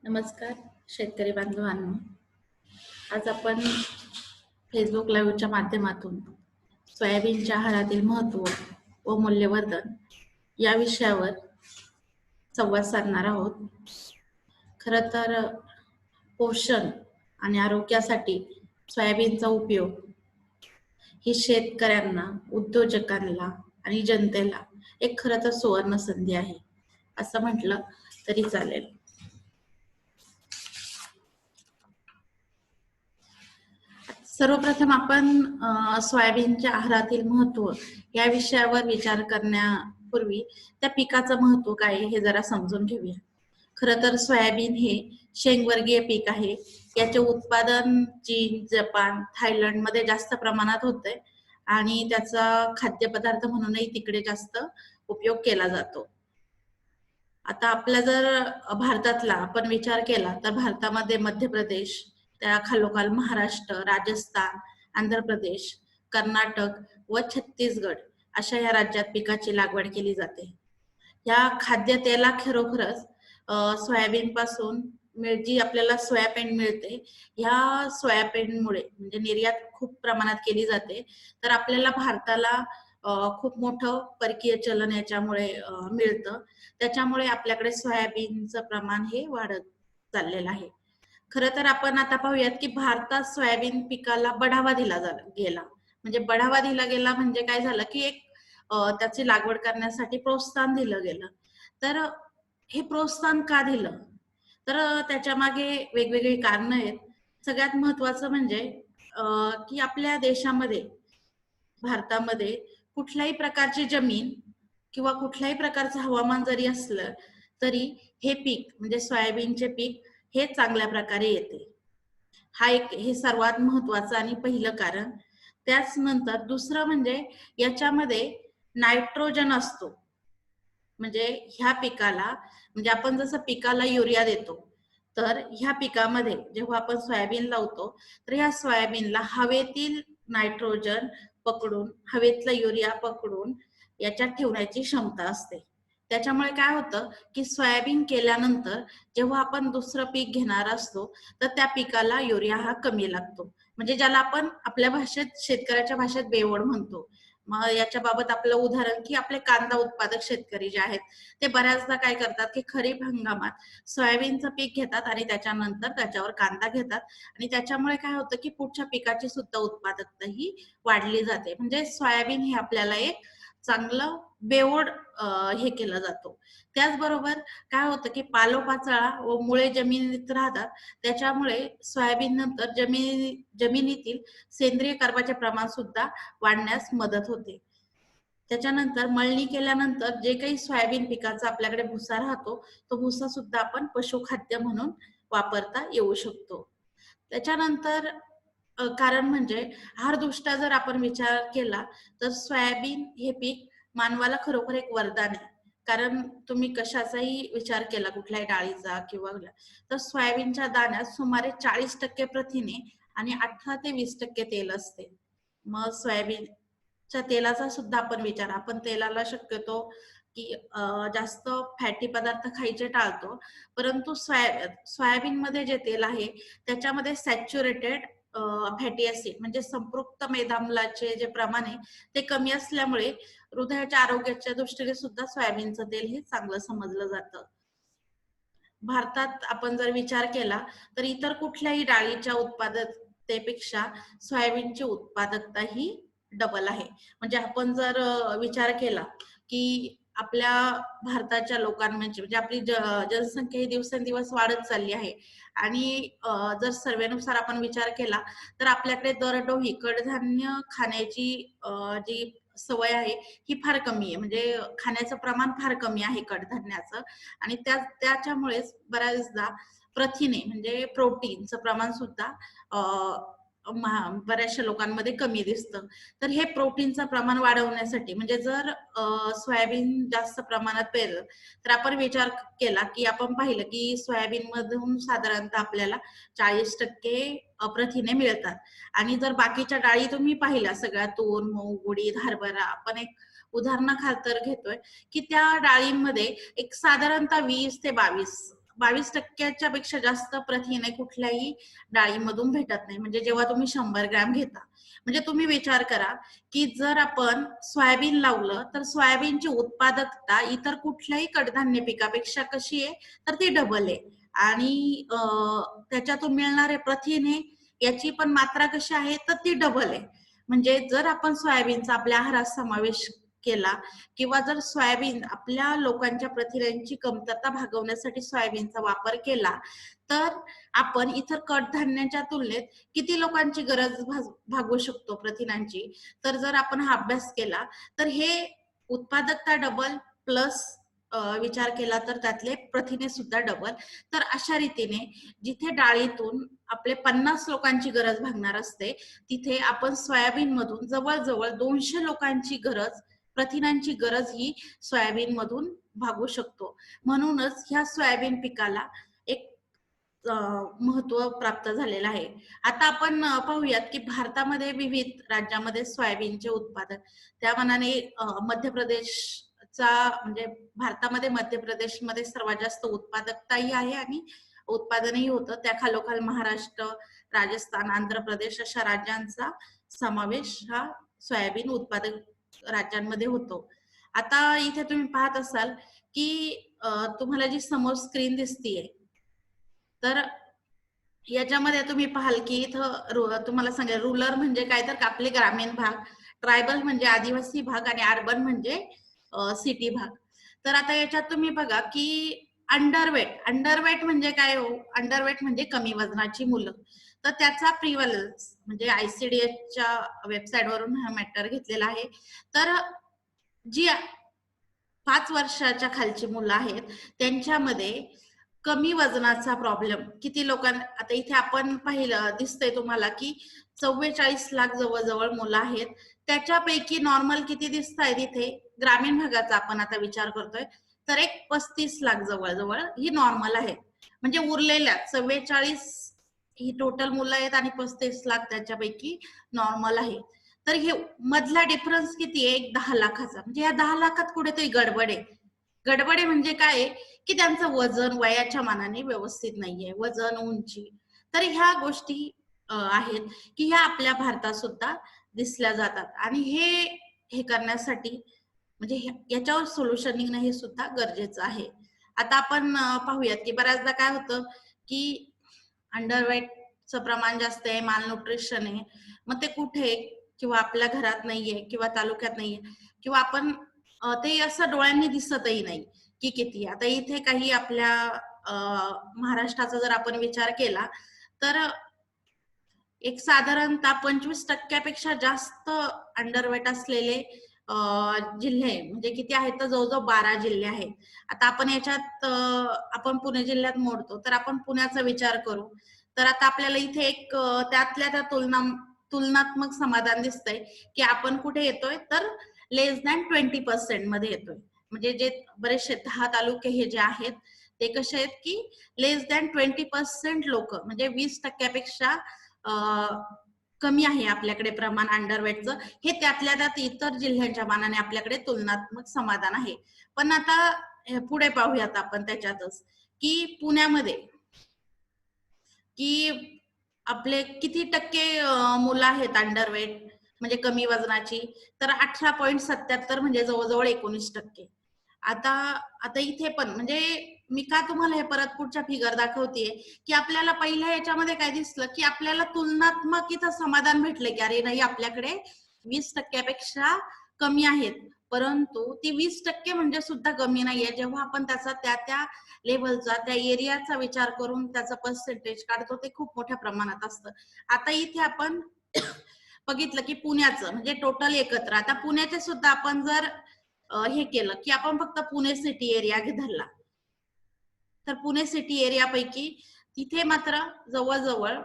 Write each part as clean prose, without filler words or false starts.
नमस्कार शेतकरी बांधवांनो. आज आपण फेसबुक लाईव्हच्या माध्यमातून सोयाबीनच्या आहारातील महत्त्व व मूल्यवर्धन या विषयावर संवाद साधणार आहोत. खरं तर पोषण आणि आरोग्यासाठी सोयाबीनचा उपयोग ही शेतकऱ्यांना, उद्योजकांना आणि जनतेला एक खरं तर सुवर्ण संधी आहे, असं म्हटलं तरी चालेल. सर्वप्रथम आपण सोयाबीनच्या आहारातील महत्त्व या विषयावर विचार करण्यापूर्वी त्या पिकाचं महत्त्व काय आहे हे जरा समजून घेऊया. खरं तर सोयाबीन हे शेंगवर्गीय पीक आहे. याचे उत्पादन चीन, जपान, थायलंडमध्ये जास्त प्रमाणात होते आणि त्याचा खाद्यपदार्थ म्हणूनही तिकडे जास्त उपयोग केला जातो. आता आपला जर भारतातला आपण विचार केला तर भारतामध्ये मध्य प्रदेश, त्या खालोखाल महाराष्ट्र, राजस्थान, आंध्र प्रदेश, कर्नाटक व छत्तीसगड अशा या राज्यात पिकाची लागवड केली जाते. या खाद्यतेला खरोखरच सोयाबीन पासून जी आपल्याला सोयाबीन मिळते, ह्या सोयाबीनमुळे म्हणजे निर्यात खूप प्रमाणात केली जाते. तर आपल्याला भारताला खूप मोठं परकीय चलन याच्यामुळे मिळतं. त्याच्यामुळे आपल्याकडे सोयाबीनचं प्रमाण हे वाढत चाललेलं आहे. खरं तर आपण आता पाहूयात की भारतात सोयाबीन पिकाला बढावा दिला गेला. म्हणजे बढावा दिला गेला म्हणजे काय झालं की एक त्याची लागवड करण्यासाठी प्रोत्साहन दिलं गेलं. तर हे प्रोत्साहन का दिलं? तर त्याच्या मागे वेगवेगळी कारणं आहेत. सगळ्यात महत्त्वाचं म्हणजे अ, की आपल्या देशामध्ये, भारतामध्ये कुठल्याही प्रकारची जमीन किंवा कुठल्याही प्रकारचं हवामान जरी असलं, तरी हे पीक म्हणजे सोयाबीनचे पीक हे चांगल्या प्रकारे येते. हे सर्वात महत्त्वाचं आणि पहिलं कारण. त्याच नंतर दुसरं म्हणजे याच्यामध्ये नायट्रोजन असतो. म्हणजे ह्या पिकाला म्हणजे आपण जसं पिकाला युरिया देतो, तर ह्या पिकामध्ये जेव्हा आपण सोयाबीन लावतो, तर ह्या सोयाबीनला हवेतील नायट्रोजन पकडून, हवेतला युरिया पकडून याच्यात ठेवण्याची क्षमता असते. त्याच्यामुळे काय होतं, की सोयाबीन केल्यानंतर जेव्हा आपण दुसरं पीक घेणार असतो, तर त्या पिकाला युरिया हा कमी लागतो. म्हणजे ज्याला आपण आपल्या भाषेत, शेतकऱ्याच्या भाषेत बेवड म्हणतो. मग याच्या बाबत आपलं उदाहरण की आपले कांदा उत्पादक शेतकरी जे आहेत, ते बऱ्याचदा काय करतात की खरीप हंगामात सोयाबीनचं पीक घेतात आणि त्याच्यानंतर त्याच्यावर कांदा घेतात आणि त्याच्यामुळे काय होतं की पुढच्या पिकाची सुद्धा उत्पादकता ही वाढली जाते. म्हणजे सोयाबीन हे आपल्याला एक चांगलं बेवड हे केलं जातो. त्याचबरोबर काय होतं की पालोपाचोळा व मुळे जमिनीत राहतात. त्याच्यामुळे सोयाबीन नंतर जमिनीतील सेंद्रिय कर्बाचे प्रमाण सुद्धा वाढण्यास मदत होते. त्याच्यानंतर मळणी केल्यानंतर जे काही सोयाबीन पिकाचा आपल्याकडे भुसा राहतो, तो भुसा सुद्धा आपण पशुखाद्य म्हणून वापरता येऊ शकतो. त्याच्यानंतर कारण म्हणजे आहारदृष्ट्या जर आपण विचार केला, तर सोयाबीन हे पीक मानवाला खरोखर एक वरदान आहे. कारण तुम्ही कशाचाही विचार केला, कुठल्याही डाळीचा किंवा तर सोयाबीनच्या दाण्यात सुमारे 40% प्रथिने आणि 18 ते 20% तेल असते. मग सोयाबीनच्या तेलाचा सुद्धा आपण तेलाला शक्यतो की जास्त फॅटी पदार्थ खायचे टाळतो. परंतु सोयाबीनमध्ये जे तेल आहे, त्याच्यामध्ये सॅच्युरेटेड फॅटी ॲसिड म्हणजे संपृक्त मेदाम्लाचे जे प्रमाण आहे, ते कमी असल्यामुळे हृदयाच्या आरोग्याच्या दृष्टीने सुद्धा सोयाबीनचं तेल हे चांगलं समजलं जातं. भारतात आपण जर विचार केला, तर इतर कुठल्याही डाळीच्या उत्पादकतेपेक्षा सोयाबीनची उत्पादकता ही डबल आहे. म्हणजे आपण जर विचार केला, की आपल्या भारताच्या म्हणजे आपली जनसंख्या ही दिवसेंदिवस वाढत चालली आहे आणि जर सर्व्हेनुसार आपण विचार केला, तर आपल्याकडे दरडोई कडधान्य खाण्याची जी सवय आहे, ही फार कमी आहे. म्हणजे खाण्याचं प्रमाण फार कमी आहे कडधान्याचं. आणि त्याच्यामुळेच बऱ्याचदा प्रथिने म्हणजे प्रोटीनचं प्रमाण सुद्धा बऱ्याचशा लोकांमध्ये कमी दिसतं. तर हे प्रोटीनचं प्रमाण वाढवण्यासाठी म्हणजे जर सोयाबीन जास्त प्रमाणात पेरलं, तर आपण विचार केला, की आपण पाहिलं, की सोयाबीनमधून साधारणतः आपल्याला 40% प्रथिने मिळतात आणि जर बाकीच्या डाळी तुम्ही पाहिल्या सगळ्या तूर, मूग, उडीद, हरभरा आपण एक उदाहरणाखातर घेतोय, की त्या डाळींमध्ये एक साधारणतः 20 ते 22 22% पेक्षा जास्त प्रथिने कुठल्याही डाळीमधून भेटत नाही. म्हणजे जेव्हा तुम्ही 100 ग्रॅम घेता, म्हणजे तुम्ही विचार करा की जर आपण सोयाबीन लावलं तर सोयाबीनची उत्पादकता इतर कुठल्याही कडधान्य पिकापेक्षा कशी आहे, तर ती डबल आहे. आणि त्याच्यातून मिळणारे प्रथिने याची पण मात्रा कशी आहे, तर ती डबल आहे. म्हणजे जर आपण सोयाबीनचा आपल्या आहारात समावेश केला किंवा जर सोयाबीन आपल्या लोकांच्या प्रथिनांची कमतरता भागवण्यासाठी सोयाबीनचा वापर केला, तर आपण इतर कडधान्याच्या तुलनेत किती लोकांची गरज भागवू शकतो प्रथिनांची. तर जर आपण हा अभ्यास केला तर हे उत्पादकता डबल प्लस विचार केला तर त्यातले प्रथिने सुद्धा डबल. तर अशा रीतीने जिथे डाळीतून आपले 50 लोकांची गरज भागणार असते, तिथे आपण सोयाबीन मधून जवळजवळ 200 लोकांची गरज, प्रथिनांची गरज ही सोयाबीन मधून भागवू शकतो. म्हणूनच ह्या सोयाबीन पिकाला एक महत्व प्राप्त झालेलं आहे. आता आपण पाहूयात की भारतामध्ये विविध राज्यामध्ये सोयाबीनचे उत्पादन, त्या मानाने मध्य प्रदेशचा, म्हणजे भारतामध्ये मध्य प्रदेशमध्ये सर्वात जास्त उत्पादकताही आहे आणि उत्पादनही होतं. त्या खालोखाल महाराष्ट्र, राजस्थान, आंध्र प्रदेश अशा राज्यांचा समावेश हा सोयाबीन उत्पादक राज्यांमध्ये होतो. आता इथे तुम्ही पाहत असाल की तुम्हाला जी समोर स्क्रीन दिसतीये, तर याच्यामध्ये तुम्ही पाहाल की इथं तुम्हाला सांगेल रुरल म्हणजे काय, तर आपले ग्रामीण भाग, ट्रायबल म्हणजे आदिवासी भाग आणि अर्बन म्हणजे सिटी भाग. तर आता याच्यात तुम्ही बघा की अंडरवेट म्हणजे काय हो, अंडरवेट म्हणजे कमी वजनाची मुलं. तर त्याचा प्रिव्हलन्स म्हणजे आयसीडीएसच्या वेबसाईटवरून हा मॅटर घेतलेला आहे. तर जी 5 वर्षाच्या खालची मुलं आहेत त्यांच्यामध्ये कमी वजनाचा प्रॉब्लेम किती लोकांना, आता इथे आपण पाहिलं दिसतंय तुम्हाला की 44 लाख जवळजवळ मुलं आहेत. त्याच्यापैकी नॉर्मल किती दिसत आहेत इथे, ग्रामीण भागाचा आपण आता विचार करतोय, तर एक 35 लाख जवळजवळ ही नॉर्मल आहेत. म्हणजे उरलेल्या 44 ही टोटल मुलं आहेत आणि 35 लाख त्याच्यापैकी नॉर्मल आहे. तर हे मधला डिफरन्स किती आहे, एक 10 लाखाचा. म्हणजे या 10 लाखात कुठेतरी गडबड आहे. गडबड आहे म्हणजे काय, की त्यांचं वजन वयाच्या मानाने व्यवस्थित नाहीये, वजन, उंची. तर ह्या गोष्टी आहेत की ह्या आपल्या भारतात सुद्धा दिसल्या जातात आणि हे करण्यासाठी म्हणजे याच्यावर सोल्युशन निघणं हे सुद्धा गरजेचं आहे. आता आपण पाहूयात की बऱ्याचदा काय होतं की अंडरवेटचं प्रमाण जास्त आहे, मालन्यूट्रिशन आहे. मग ते कुठे, किंवा आपल्या घरात नाहीये किंवा तालुक्यात नाहीये किंवा आपण ते असं डोळ्यांनी दिसतही नाही की किती. आता इथे काही आपल्या महाराष्ट्राचा जर आपण विचार केला तर एक साधारणतः 25% जास्त अंडरवेट असलेले जिल्हे म्हणजे किती आहेत, तर जवळजवळ 12 जिल्हे आहेत. आता आपण याच्यात आपण पुणे जिल्ह्यात मोडतो, तर आपण पुण्याचा विचार करू तर आता आपल्याला इथे एक त्यातल्या त्या तुलनात्मक समाधान दिसतंय की आपण कुठे येतोय, तर लेस दॅन 20% मध्ये येतोय. म्हणजे जे बरेचसे 10 तालुके हे जे आहेत ते कसे आहेत की लेस दॅन 20% लोक, म्हणजे 20% कमी आहे आपल्याकडे प्रमाण अंडरवेटचं. हे त्यातल्या त्यात इतर जिल्ह्यांच्या मानाने आपल्याकडे तुलनात्मक समाधान आहे. पण आता पुढे पाहूयात आपण त्याच्यातच की पुण्यामध्ये की आपले किती टक्के मुलं आहेत अंडरवेट म्हणजे कमी वजनाची, तर 18.77 म्हणजे जवळजवळ 19%. आता आता इथे पण म्हणजे मी का तुम्हाला हे परत पुढच्या फिगर दाखवतेय की आपल्याला पहिल्या याच्यामध्ये काय दिसलं की आपल्याला तुलनात्मक इथं समाधान भेटलं की अरे नाही, आपल्याकडे 20% कमी आहेत. परंतु ती 20% म्हणजे सुद्धा कमी नाहीये. जेव्हा आपण त्याचा त्या लेव्हलचा, त्या एरियाचा विचार करून त्याचं पर्सेंटेज काढतो ते खूप मोठ्या प्रमाणात असतं. आता इथे आपण बघितलं की पुण्याचं म्हणजे टोटल एकत्र, आता पुण्याचे सुद्धा आपण जर हे केलं की आपण फक्त पुणे सिटी एरिया धरला, तर पुणे सिटी एरियापैकी तिथे मात्र जवळजवळ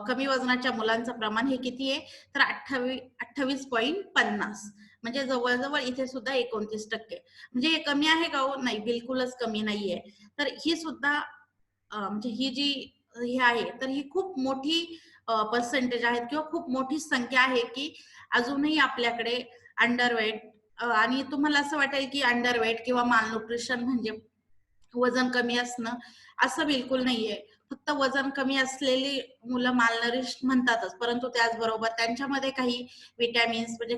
कमी वजनाच्या मुलांचं प्रमाण हे किती आहे, तर 28.50, म्हणजे जवळजवळ इथे सुद्धा 29%. म्हणजे हे कमी आहे का हो, नाही, बिलकुलच कमी नाहीये. तर ही सुद्धा म्हणजे ही जी हे आहे तर ही खूप मोठी पर्सेंटेज आहेत किंवा खूप मोठी संख्या आहे की अजूनही आपल्याकडे अंडरवेट आणि तुम्हाला असं वाटेल की अंडरवेट किंवा मालन्यूट्रिशन म्हणजे वजन कमी असणं असं बिलकुल नाहीये. फक्त वजन कमी असलेली मुलं मालनरिश म्हणतातच, परंतु त्याचबरोबर त्यांच्यामध्ये काही विटॅमिन्स म्हणजे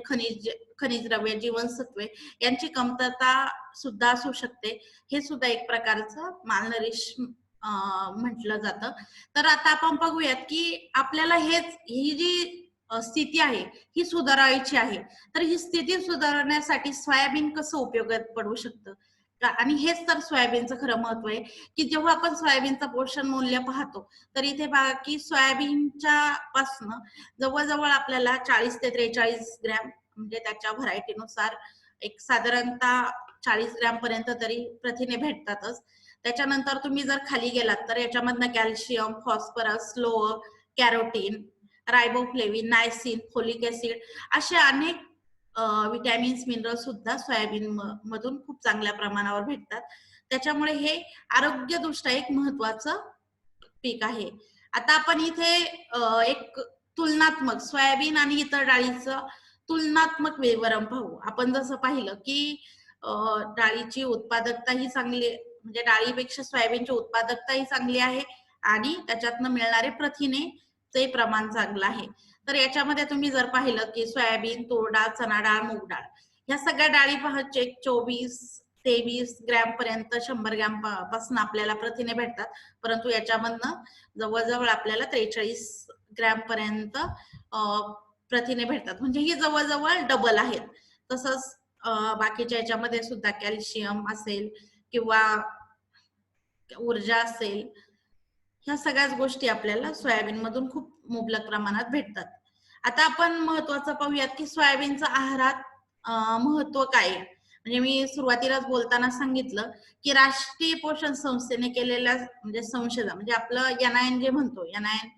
खनिज द्रव्ये, जीवनसत्वे यांची कमतरता सुद्धा असू शकते. हे सुद्धा एक प्रकारचं मालनरिश म्हटलं जातं. तर आता आपण बघूयात, की आपल्याला ही जी स्थिती आहे, ही सुधारायची आहे. तर ही स्थिती सुधारण्यासाठी सोयाबीन कसं उपयोगात पडू शकतं? आणि हेच तर सोयाबीनचं खरं महत्व आहे, की जेव्हा आपण सोयाबीनचं पोषण मूल्य पाहतो, तर इथे पहा की सोयाबीनच्या पासनं जवळ-जवळ आपल्याला 40 ते 43 ग्रॅम म्हणजे त्याच्या व्हरायटीनुसार एक साधारणतः 40 ग्रॅम पर्यंत तरी प्रथिने भेटतातच. त्याच्यानंतर तुम्ही जर खाली गेलात तर याच्यामधनं कॅल्शियम, फॉस्फरस, लोह, carotene, riboflavin, niacin, folic acid असे अनेक विटॅमिन्स, मिनरल सुद्धा सोयाबीन मधून खूप चांगल्या प्रमाणावर भेटतात. त्याच्यामुळे हे आरोग्यदृष्ट्या एक महत्वाचं पीक आहे. आता आपण इथे एक तुलनात्मक सोयाबीन आणि इतर डाळीचं तुलनात्मक विवरण पाहू. आपण जसं पाहिलं की अ, डाळीची उत्पादकता ही चांगली म्हणजे डाळीपेक्षा सोयाबीनची उत्पादकता ही चांगली आहे आणि त्याच्यातनं मिळणारे प्रथिनेचे प्रमाण चांगलं आहे. तर याच्यामध्ये तुम्ही जर पाहिलं की सोयाबीन, तूर डाळ, चणा डाळ, मूग डाळ या सगळ्या डाळी पहा 24 23 ग्रॅम पर्यंत 100 ग्रॅम पासून आपल्याला प्रथिने भेटतात. परंतु याच्यामधनं जवळ-जवळ आपल्याला 43 ग्रॅम पर्यंत प्रथिने भेटतात. म्हणजे ही जवळ-जवळ डबल आहेत. तसंच बाकीच्या याच्यामध्ये सुद्धा कॅल्शियम असेल किंवा ऊर्जा असेल, ह्या सगळ्याच गोष्टी आपल्याला सोयाबीन मधून खूप मुबलक प्रमाणात भेटतात. आता आपण महत्वाचं पाहूयात की सोयाबीनचं आहारात महत्व काय आहे? म्हणजे मी सुरुवातीलाच बोलताना सांगितलं की राष्ट्रीय पोषण संस्थेने केलेल्या म्हणजे संशोधन म्हणजे आपलं NIN जे म्हणतो NIN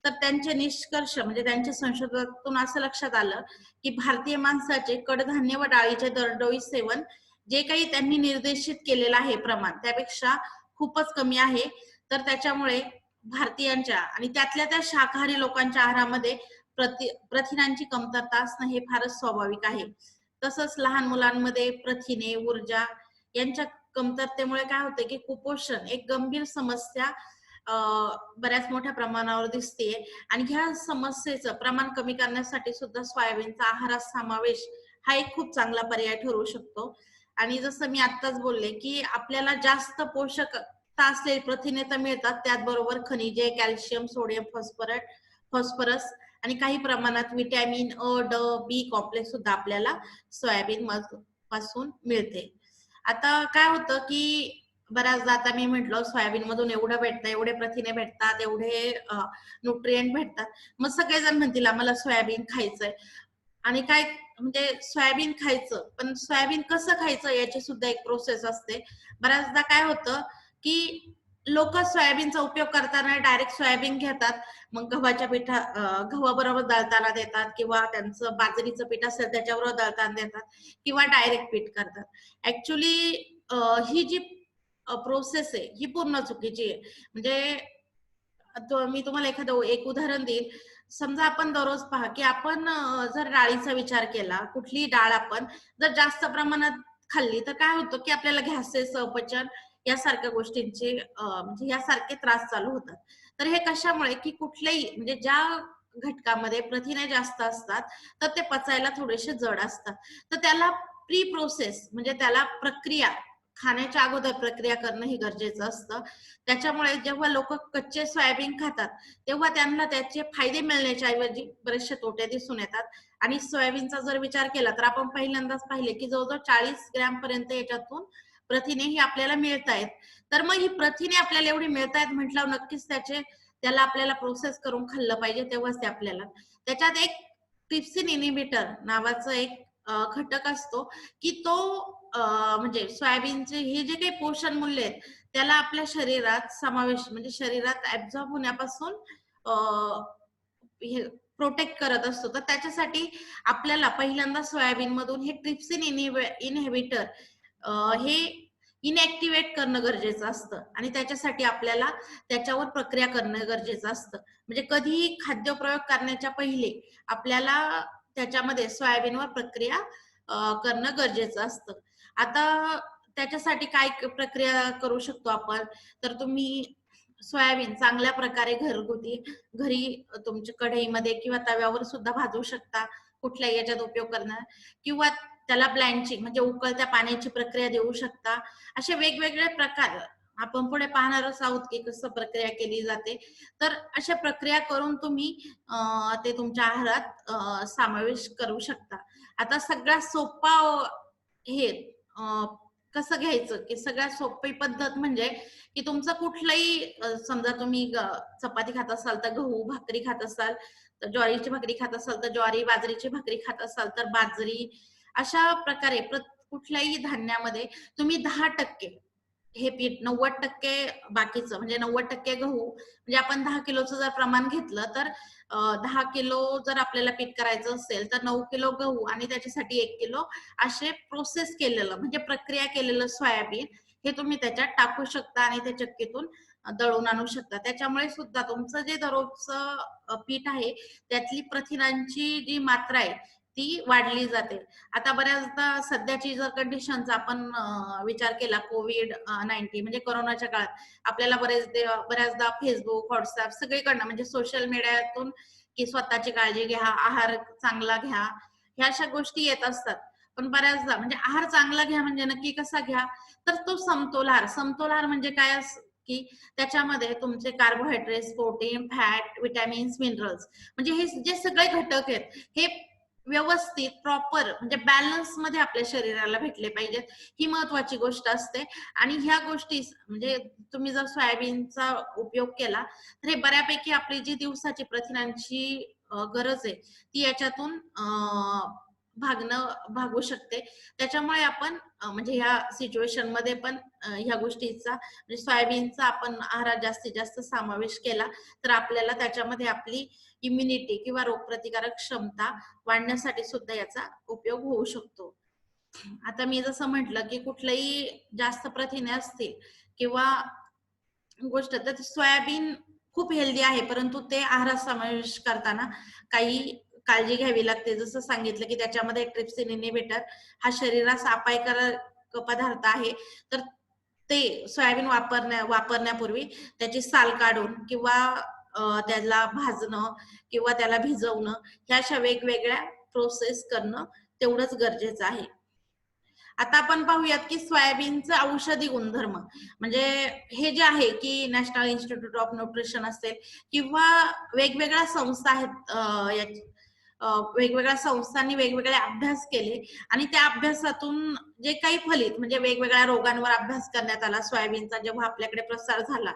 तर त्यांचे निष्कर्ष म्हणजे त्यांच्या संशोधनातून असं लक्षात आलं की भारतीय माणसाचे कडधान्य व डाळीचे दरडोई सेवन जे काही त्यांनी निर्देशित केलेलं आहे प्रमाण त्यापेक्षा खूपच कमी आहे. तर त्याच्यामुळे भारतीयांच्या आणि त्यातल्या त्या शाकाहारी लोकांच्या आहारामध्ये प्रथिनांची कमतरता असणं हे फारच स्वाभाविक आहे. तसंच लहान मुलांमध्ये प्रथिने, ऊर्जा यांच्या कमतरतेमुळे काय होतं की कुपोषण एक गंभीर समस्या बऱ्याच मोठ्या प्रमाणावर दिसतेय आणि ह्या समस्येचं प्रमाण कमी करण्यासाठी सुद्धा सोयाबीनचा आहारात समावेश हा एक खूप चांगला पर्याय ठरू शकतो. आणि जसं मी आत्ताच बोलले की आपल्याला जास्त पोषकता असलेली प्रथिने तर मिळतात त्याचबरोबर खनिजे, कॅल्शियम, सोडियम, फॉस्फरस आणि काही प्रमाणात विटॅमिन अ, ड, बी कॉम्प्लेक्स सुद्धा आपल्याला सोयाबीन पासून मिळते. आता काय होतं की बऱ्याचदा आता मी म्हटलं सोयाबीन मधून एवढं भेटतं, एवढे प्रथिने भेटतात, एवढे न्यूट्रिएंट भेटतात. मग सगळेजण म्हणतील आम्हाला सोयाबीन खायचंय आणि काय म्हणजे सोयाबीन खायचं, पण सोयाबीन कसं खायचं याची सुद्धा एक प्रोसेस असते. बऱ्याचदा काय होतं की लोक सोयाबीनचा उपयोग करताना डायरेक्ट सोयाबीन घेतात, मग गव्हाबरोबर दळताना देतात किंवा त्यांचं बाजरीचं पीठ असेल त्याच्याबरोबर दळताना देतात किंवा डायरेक्ट पीठ करतात. ऍक्च्युली ही जी प्रोसेस आहे ही पूर्ण चुकीची आहे. म्हणजे मी तुम्हाला एक उदाहरण देईल. समजा आपण दररोज पहा, की आपण जर डाळीचा विचार केला, कुठलीही डाळ आपण जर जास्त प्रमाणात खाल्ली, तर काय होतं, की आपल्याला गॅसेस, अपचन यासारख्या गोष्टींचे म्हणजे यासारखे त्रास चालू होतात. तर हे कशामुळे, की कुठल्याही म्हणजे ज्या घटकामध्ये प्रथिने जास्त असतात, तर ते पचायला थोडेसे जड असतात. तर त्याला प्री प्रोसेस म्हणजे त्याला प्रक्रिया खाण्याच्या अगोदर प्रक्रिया करणं हे गरजेचं असतं. त्याच्यामुळे जेव्हा लोकं कच्चे सोयाबीन खातात, तेव्हा त्यांना त्याचे फायदे मिळण्याच्या ऐवजी बरेचसे तोटे दिसून येतात. आणि सोयाबीनचा जर विचार केला तर आपण पहिल्यांदाच पाहिले की जवळजवळ 40 ग्रॅम पर्यंत याच्यातून प्रथिने ही आपल्याला मिळतायत. तर मग ही प्रथिने आपल्याला एवढी मिळतायत म्हटल्यावर नक्कीच त्याला आपल्याला प्रोसेस करून खाल्लं पाहिजे तेव्हाच ते आपल्याला. त्याच्यात एक ट्रिप्सिन इनिबिटर नावाचा एक घटक असतो की तो म्हणजे सोयाबीनचे हे जे काही पोषण मूल्य आहेत त्याला आपल्या शरीरात समावेश म्हणजे शरीरात ऍब्झॉर्ब होण्यापासून अ, हे प्रोटेक्ट करत असतो. तर त्याच्यासाठी आपल्याला पहिल्यांदा सोयाबीन मधून हे ट्रिप्सिन इनहिबिटर हे इनऍक्टिव्हेट करणं गरजेचं असतं आणि त्याच्यासाठी आपल्याला त्याच्यावर प्रक्रिया करणं गरजेचं असतं. म्हणजे कधीही खाद्यप्रयोग करण्याच्या पहिले आपल्याला त्याच्यामध्ये सोयाबीनवर प्रक्रिया करणं गरजेचं असतं. आता त्याच्यासाठी काय प्रक्रिया करू शकतो आपण, तर तुम्ही सोयाबीन चांगल्या प्रकारे घरगुती घरी तुमच्या कढईमध्ये किंवा तव्यावर सुद्धा भाजू शकता. कुठल्याही याच्यात उपयोग करणार किंवा त्याला ब्लँचिंग म्हणजे उकळत्या पाण्याची प्रक्रिया देऊ शकता. असे वेगवेगळे प्रकार आपण पुढे पाहणारच आहोत की कसं प्रक्रिया केली जाते. तर अशा प्रक्रिया करून तुम्ही ते तुमच्या आहारात समावेश करू शकता. आता सगळ्यात सोपा हे कसं घ्यायचं, की सगळ्यात सोपी पद्धत म्हणजे की तुमचं कुठलंही समजा तुम्ही चपाती खात असाल तर गहू, भाकरी खात असाल तर ज्वारीची भाकरी खात असाल तर ज्वारी, बाजरीची भाकरी खात असाल तर बाजरी. अशा प्रकारे कुठल्याही धान्यामध्ये तुम्ही 10% हे पीठ 90% बाकीचं म्हणजे 90% गहू म्हणजे आपण 10 किलोचं जर प्रमाण घेतलं तर 10 किलो जर आपल्याला पीठ करायचं असेल तर 9 किलो गहू आणि त्याच्यासाठी 1 किलो असे प्रोसेस केलेलं म्हणजे प्रक्रिया केलेलं सोयाबीन हे तुम्ही त्याच्यात टाकू शकता आणि त्या चक्कीतून दळून आणू शकता. त्याच्यामुळे सुद्धा तुमचं जे दररोजचं पीठ आहे त्यातली प्रथिनांची जी मात्रा आहे ती वाढली जाते. आता बऱ्याचदा सध्याची जर कंडिशनचा आपण विचार केला कोविड-19 म्हणजे कोरोनाच्या काळात आपल्याला बऱ्याचदा फेसबुक, व्हॉट्सअप सगळीकडनं म्हणजे सोशल मीडियातून की स्वतःची काळजी घ्या, आहार चांगला घ्या, ह्या अशा गोष्टी येत असतात. पण बऱ्याचदा म्हणजे आहार चांगला घ्या म्हणजे नक्की कसा घ्या? तर तो समतोल आहार. समतोल आहार म्हणजे काय की त्याच्यामध्ये तुमचे carbohydrates, protein, fat, vitamins, minerals म्हणजे हे जे सगळे घटक आहेत हे व्यवस्थित प्रॉपर म्हणजे बॅलन्स मध्ये आपल्या शरीराला भेटले पाहिजेत. ही महत्वाची गोष्ट असते आणि ह्या गोष्टी म्हणजे तुम्ही जर सोयाबीनचा उपयोग केला तर हे बऱ्यापैकी आपली जी दिवसाची प्रथिनांची गरज आहे ती याच्यातून भागू शकते. त्याच्यामुळे आपण म्हणजे ह्या सिच्युएशन मध्ये पण ह्या गोष्टीचा म्हणजे सोयाबीनचा आपण आहारात जास्तीत जास्त समावेश केला तर आपल्याला त्याच्यामध्ये आपली इम्युनिटी किंवा रोगप्रतिकारक क्षमता वाढण्यासाठी सुद्धा याचा उपयोग होऊ शकतो. आता मी जसं म्हटलं की कुठल्याही जास्त प्रथिने असतील किंवा गोष्ट तर सोयाबीन खूप हेल्दी आहे परंतु ते आहारात समावेश करताना काही काळजी घ्यावी लागते. जसं सांगितलं की त्याच्यामध्ये ट्रिप्सिन इनिबिटर हा शरीरास अपायकारक पदार्थ आहे. तर ते सोयाबीन वापरण्यापूर्वी त्याची साल काढून किंवा त्याला भाजणं किंवा त्याला भिजवणं ह्या अशा वेगवेगळ्या प्रोसेस करणं तेवढंच गरजेचं आहे. आता आपण पाहूयात की सोयाबीनचं औषधी गुणधर्म म्हणजे हे जे आहे की नॅशनल इन्स्टिट्यूट ऑफ न्यूट्रिशन असेल किंवा वेगवेगळ्या संस्था आहेत वेगवेगळ्या संस्थांनी वेगवेगळे अभ्यास केले आणि त्या अभ्यासातून जे काही फलित म्हणजे वेगवेगळ्या रोगांवर अभ्यास करण्यात आला सोयाबीनचा जेव्हा आपल्याकडे प्रसार झाला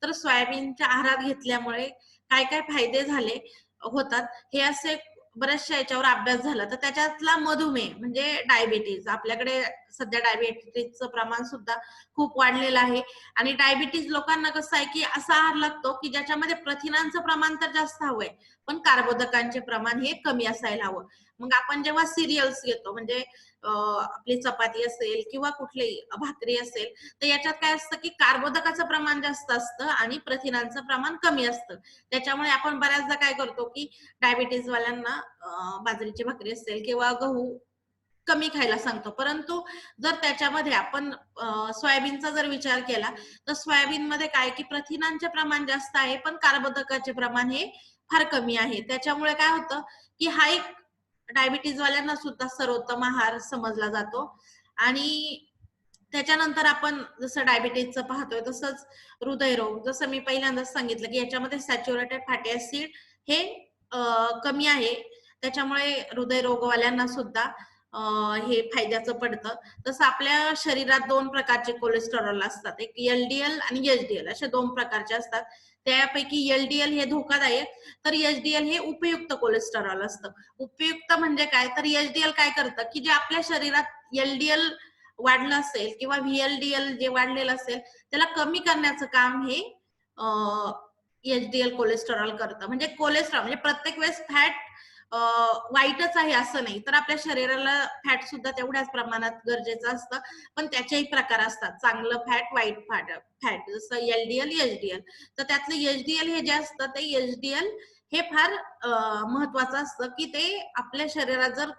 तर सोयाबीनच्या आहारात घेतल्यामुळे काय काय फायदे झाले होतात हे असे बऱ्याचशा याच्यावर अभ्यास झाला तर त्याच्यातला मधुमेह म्हणजे डायबिटीज आपल्याकडे सध्या डायबिटीजचं प्रमाण सुद्धा खूप वाढलेलं आहे आणि डायबिटीज लोकांना कसं आहे की असा आहार लागतो की ज्याच्यामध्ये प्रथिनांचं प्रमाण तर जास्त हवंय पण कार्बोदकांचे प्रमाण हे कमी असायला हवं. मग आपण जेव्हा सिरियल्स घेतो म्हणजे आपली चपाती असेल किंवा कुठलीही भाकरी असेल तर याच्यात काय असतं की कार्बोदकाचं प्रमाण जास्त असतं आणि प्रथिनांचं प्रमाण कमी असतं. त्याच्यामुळे आपण बऱ्याचदा काय करतो की डायबिटीज वाल्यांना बाजरीची भाकरी असेल किंवा गहू कमी खायला सांगतो परंतु जर त्याच्यामध्ये आपण सोयाबीनचा जर विचार केला तर सोयाबीन मध्ये काय की प्रथिनांचे प्रमाण जास्त आहे पण कार्बोदकाचे प्रमाण हे फार कमी आहे. त्याच्यामुळे काय होतं की हा एक डायबिटीज वाल्यांना सुद्धा सर्वोत्तम आहार समजला जातो आणि त्याच्यानंतर आपण जसं डायबिटीजचं पाहतोय तसंच हृदयरोग जसं मी पहिल्यांदाच सांगितलं की याच्यामध्ये सॅच्युरेटेड फॅटी ऍसिड हे कमी आहे. त्याच्यामुळे हृदयरोगवाल्यांना सुद्धा हे फायद्याचं पडतं. तसं आपल्या शरीरात 2 प्रकारचे कोलेस्टेरॉल असतात. एक एल-डी-एल आणि एच-डी-एल असे 2 प्रकारचे असतात. त्यापैकी एल-डी-एल हे धोकादायक तर एच-डी-एल हे उपयुक्त कोलेस्टेरॉल असतं. उपयुक्त म्हणजे काय तर एच-डी-एल काय करतं की जे आपल्या शरीरात एल-डी-एल वाढलं असेल किंवा व्ही-एल-डी-एल जे वाढलेलं असेल त्याला कमी करण्याचं काम हे एच-डी-एल कोलेस्टेरॉल करतं. म्हणजे कोलेस्टेरॉल म्हणजे प्रत्येक वेळेस फॅट वाईटच आहे असं नाही तर आपल्या शरीराला फॅट सुद्धा तेवढ्याच प्रमाणात गरजेचं असतं पण त्याचेही प्रकार असतात चांगलं फॅट वाईट फॅट जसं एल-डी-एल एच-डी-एल तर त्यातलं एच-डी-एल हे जे असतं ते एच-डी-एल हे फार महत्वाचं असतं की ते आपल्या शरीरात जर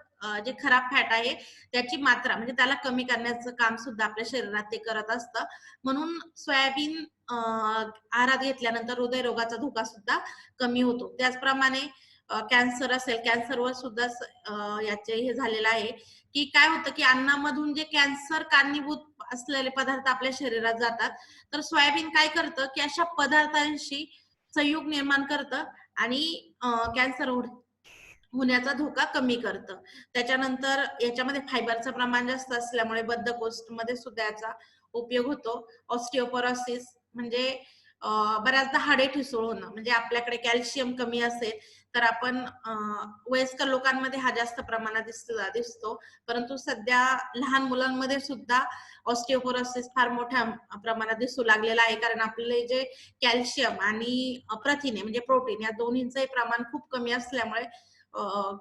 जे खराब फॅट आहे त्याची मात्रा म्हणजे त्याला कमी करण्याचं काम सुद्धा आपल्या शरीरात ते करत असतं. म्हणून सोयाबीन आहारात घेतल्यानंतर हृदयरोगाचा धोका सुद्धा कमी होतो. त्याचप्रमाणे कॅन्सर असेल, कॅन्सरवर सुद्धा याचे हे झालेलं आहे की काय होतं की अन्नामधून जे कॅन्सर कारणीभूत असलेले पदार्थ आपल्या शरीरात जातात, तर सोयाबीन काय करतं की अशा पदार्थांशी संयुग निर्माण करतं आणि कॅन्सर होण्याचा धोका कमी करतं. त्याच्यानंतर याच्यामध्ये फायबरचं प्रमाण जास्त असल्यामुळे बद्धकोष्ठमध्ये सुद्धा याचा उपयोग होतो. ऑस्टिओपोरोसिस म्हणजे बऱ्याचदा हाडे ठिसूळ होणं, म्हणजे आपल्याकडे कॅल्शियम कमी असेल तर आपण वयस्कर लोकांमध्ये हा जास्त प्रमाणात दिसतो, परंतु सध्या लहान मुलांमध्ये सुद्धा ऑस्टिओपोरोसिस फार मोठ्या प्रमाणात दिसू लागलेला आहे, कारण आपले जे कॅल्शियम आणि प्रथिने म्हणजे प्रोटीन या दोन्हींचंही प्रमाण खूप कमी असल्यामुळे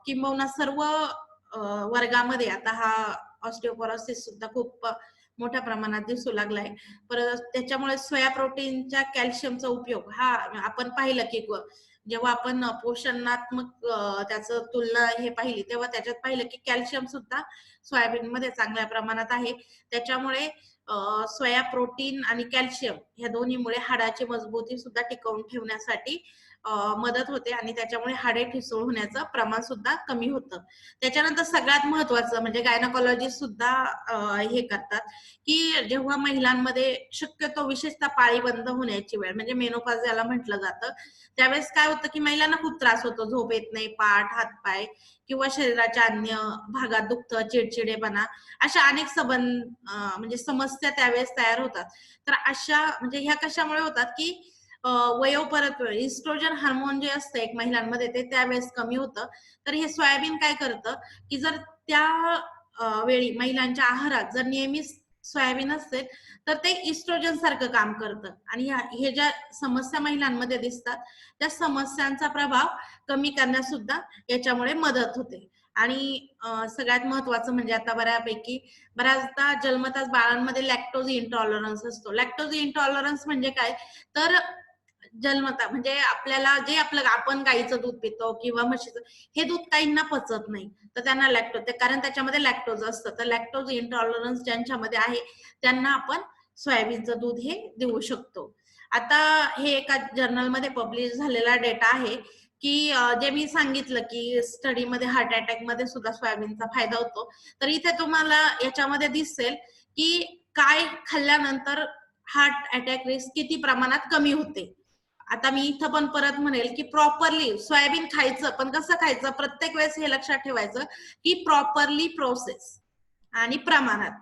किंबहुना सर्व वर्गामध्ये आता हा ऑस्टिओपोरोसिस सुद्धा खूप मोठ्या प्रमाणात दिसू लागलाय. परत त्याच्यामुळे सोया प्रोटीनच्या कॅल्शियमचा उपयोग हा आपण पाहिलं की जेव्हा आपण पोषणात्मक त्याचं तुलना हे पाहिली तेव्हा त्याच्यात पाहिलं की कॅल्शियम सुद्धा सोयाबीन मध्ये चांगल्या प्रमाणात आहे. त्याच्यामुळे सोया प्रोटीन आणि कॅल्शियम या दोन्हीमुळे हाडाची मजबूती सुद्धा टिकवून ठेवण्यासाठी मदत होते आणि त्याच्यामुळे हाडे ठिसूळ होण्याचं प्रमाण सुद्धा कमी होतं. त्याच्यानंतर सगळ्यात महत्वाचं म्हणजे गायनोकॉलॉजिस्ट सुद्धा हे करतात की जेव्हा महिलांमध्ये शक्यतो विशेषतः पाळी बंद होण्याची वेळ म्हणजे मेनोपॉज ज्याला म्हटलं जातं, त्यावेळेस काय होतं की महिलांना खूप त्रास होतो, झोप येत नाही, पाठ, हातपाय किंवा शरीराच्या अन्य भागात दुखतं, चिडचिडेपणा अशा अनेक म्हणजे समस्या त्यावेळेस तयार होतात. तर अशा म्हणजे ह्या कशामुळे होतात की वयोपरत इस्ट्रोजन हार्मोन जे असतं एक महिलांमध्ये ते त्यावेळेस कमी होतं. तर हे सोयाबीन काय करतं की जर त्या वेळी महिलांच्या आहारात जर नेहमी सोयाबीन असेल तर ते इस्ट्रोजन सारखं काम करतं आणि हे ज्या समस्या महिलांमध्ये दिसतात त्या समस्यांचा प्रभाव कमी करण्यास सुद्धा याच्यामुळे मदत होते. आणि सगळ्यात महत्वाचं म्हणजे आता बऱ्याचदा जन्मताच बाळांमध्ये लॅक्टोज इंटॉलरन्स असतो. लॅक्टोज इंटॉलरन्स म्हणजे काय, तर जन्मता म्हणजे आपल्याला जे आपण गाईचं दूध पितो किंवा म्हशीचं हे दूध काहींना पचत नाही, तर त्यांना कारण त्याच्यामध्ये लॅक्टोज असतं. तर लॅक्टोज इंटॉलरन्स ज्यांच्यामध्ये आहे त्यांना आपण सोयाबीनचं दूध हे देऊ शकतो. आता हे एका जर्नलमध्ये पब्लिश झालेला डेटा आहे की जे मी सांगितलं की स्टडीमध्ये हार्ट अटॅक मध्ये सुद्धा सोयाबीनचा फायदा होतो. तर इथे तुम्हाला याच्यामध्ये दिसेल की काय खाल्ल्यानंतर हार्ट अटॅक रिस्क किती प्रमाणात कमी होते. आता मी इथं पण परत म्हणेल की प्रॉपरली सोयाबीन खायचं, पण कसं खायचं प्रत्येक वेळेस हे लक्षात ठेवायचं की प्रॉपरली प्रोसेस आणि प्रमाणात.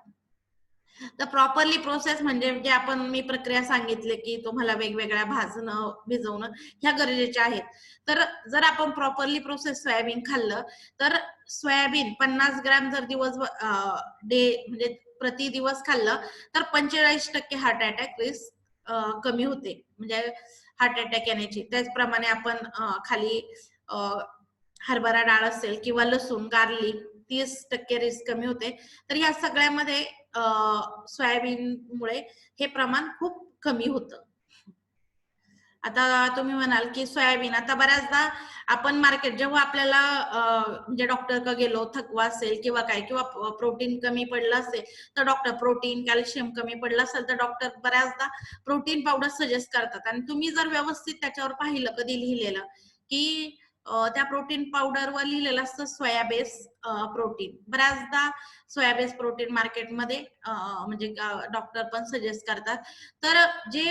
तर प्रॉपरली प्रोसेस म्हणजे जे मी प्रक्रिया सांगितले की तुम्हाला वेगवेगळ्या भाजणं, भिजवणं ह्या गरजेच्या आहेत. तर जर आपण प्रॉपरली प्रोसेस सोयाबीन खाल्लं तर सोयाबीन 50 ग्रॅम जर म्हणजे प्रति दिवस खाल्लं तर 45% हार्ट अटॅक रिस्क कमी होते, म्हणजे हार्ट अटॅक येण्याची. त्याचप्रमाणे आपण खाली हरभरा डाळ असेल किंवा लसूण, गार्लिक 30% रिस्क कमी होते. तर या सगळ्यामध्ये सोयाबीनमुळे हे प्रमाण खूप कमी होतं. आता तुम्ही म्हणाल की सोयाबीन आता बऱ्याचदा आपण मार्केट जेव्हा आपल्याला म्हणजे डॉक्टरकडे गेलो, थकवा असेल किंवा काय किंवा प्रोटीन कमी पडलं असेल तर डॉक्टर प्रोटीन कॅल्शियम कमी पडलं असेल तर डॉक्टर बऱ्याचदा प्रोटीन पावडर सजेस्ट करतात आणि तुम्ही जर व्यवस्थित त्याच्यावर पाहिलं कधी लिहिलेलं की त्या प्रोटीन पावडरवर लिहिलेलं असतं सोयाबेस प्रोटीन. बऱ्याचदा सोयाबेस प्रोटीन मार्केटमध्ये म्हणजे डॉक्टर पण सजेस्ट करतात. तर जे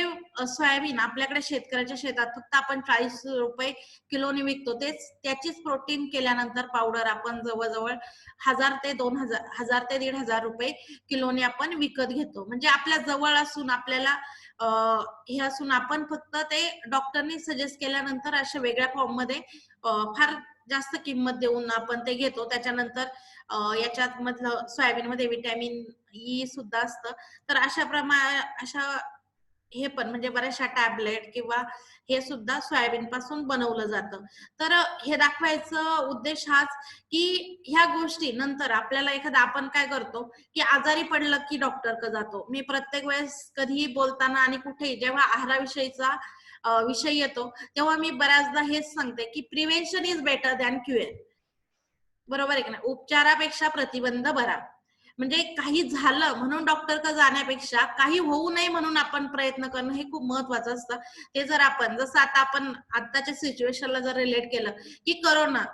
सोयाबीन आपल्याकडे शेतकऱ्याच्या शेतात फक्त आपण 40 रुपये किलोने विकतो, त्याचीच प्रोटीन केल्यानंतर पावडर आपण जवळजवळ 1000 ते 2000 1000 ते 1500 रुपये किलोने आपण विकत घेतो. म्हणजे आपल्या जवळ असून आपल्याला हे असून आपण फक्त ते डॉक्टरनी सजेस्ट केल्यानंतर अशा वेगळ्या फॉर्म मध्ये फार जास्त किंमत देऊन आपण ते घेतो. त्याच्यानंतर याच्यात मधलं सोयाबीन मध्ये विटॅमिन ई सुद्धा असतं. तर अशा हे पण म्हणजे बऱ्याचशा टॅबलेट किंवा हे सुद्धा सोयाबीन पासून बनवलं जातं. तर हे दाखवायचं उद्देश हाच की ह्या गोष्टी नंतर आपल्याला आपण काय करतो की आजारी पडलं की डॉक्टरकडे जातो. मी प्रत्येक वेळेस कधीही बोलताना आणि कुठेही जेव्हा आहाराविषयीचा विषय येतो तेव्हा मी बऱ्याचदा हेच सांगते की prevention is better than cure. बरोबर आहे की नाही? उपचारापेक्षा प्रतिबंध बरा. म्हणजे काही झालं म्हणून डॉक्टरकडे जाण्यापेक्षा काही होऊ नये म्हणून आपण प्रयत्न करणं हे खूप महत्वाचं असतं. ते जर आपण जसं आता आपण आत्ताच्या सिच्युएशनला जर रिलेट केलं, की कोरोना